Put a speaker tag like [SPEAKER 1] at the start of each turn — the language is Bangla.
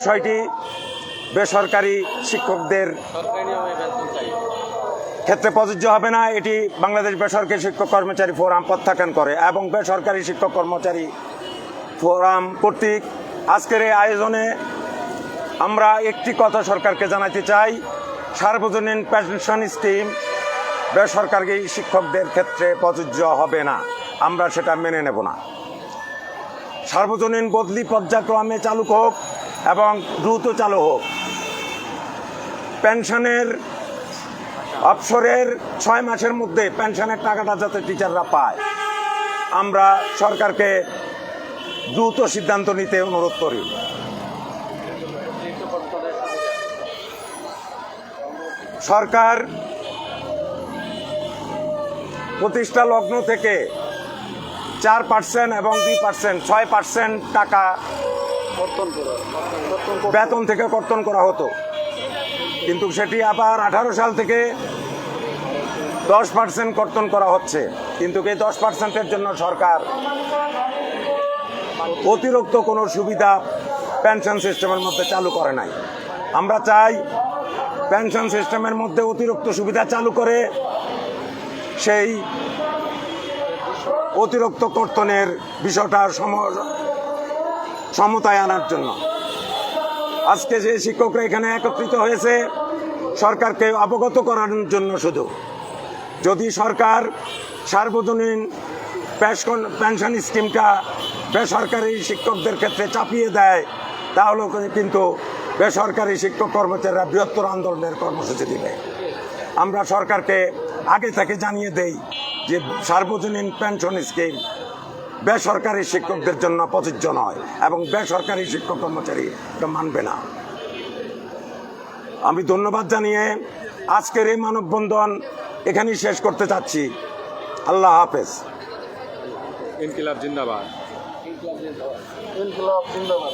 [SPEAKER 1] বিষয়টি বেসরকারি শিক্ষকদের ক্ষেত্রে প্রযোজ্য হবে না। এটি বাংলাদেশ বেসরকারি শিক্ষক কর্মচারী ফোরাম প্রত্যাখ্যান করে এবং বেসরকারি শিক্ষক কর্মচারী ফোরাম কর্তৃক আজকের এই আয়োজনে আমরা একটি কথা সরকারকে জানাতে চাই, সার্বজনীন পেনশন স্কিম বেসরকারি শিক্ষকদের ক্ষেত্রে প্রযোজ্য হবে না। আমরা সেটা মেনে নেব না। সার্বজনীন বদলি পর্যায়ক্রমে চালু হোক এবং দ্রুত চালু হোক। পেনশনের অবসরের 6 মাসের মধ্যে পেনশনের টাকাটা যাতে টিচাররা পায়, আমরা সরকারকে দ্রুত সিদ্ধান্ত নিতে অনুরোধ করি। সরকার প্রতিষ্ঠা লগ্ন থেকে 4% এবং 2%, 6% টাকা বেতন থেকে কর্তন করা হতো, কিন্তু সেটি আবার 18 সাল থেকে 10% কর্তন করা হচ্ছে। কিন্তু এই 10%-এর জন্য সরকার অতিরিক্ত কোনো সুবিধা পেনশন সিস্টেমের মধ্যে চালু করে নাই। আমরা চাই পেনশন সিস্টেমের মধ্যে অতিরিক্ত সুবিধা চালু করে সেই অতিরিক্ত কর্তনের বিষয়টা সমতায় আনার জন্য আজকে যে শিক্ষকরা এখানে একত্রিত হয়েছে সরকারকে অবগত করানোর জন্য। শুধু যদি সরকার সার্বজনীন পেনশন স্কিমটা বেসরকারি শিক্ষকদের ক্ষেত্রে চাপিয়ে দেয়, তাহলে কিন্তু বেসরকারি শিক্ষক কর্মচারীরা বৃহত্তর আন্দোলনের কর্মসূচি দিবে। আমরা সরকারকে আগে থেকে জানিয়ে দেই যে সার্বজনীন পেনশন স্কিম বেসরকারি শিক্ষকদের জন্য প্রযোজ্য নয় এবং বেসরকারি শিক্ষক কর্মচারী এটা মানবে না। আমি ধন্যবাদ জানিয়ে আজকের এই মানববন্ধন এখানেই শেষ করতে চাচ্ছি। আল্লাহ হাফেজ।
[SPEAKER 2] ইনকিলাব জিন্দাবাদ।
[SPEAKER 3] ইনকিলাব জিন্দাবাদ।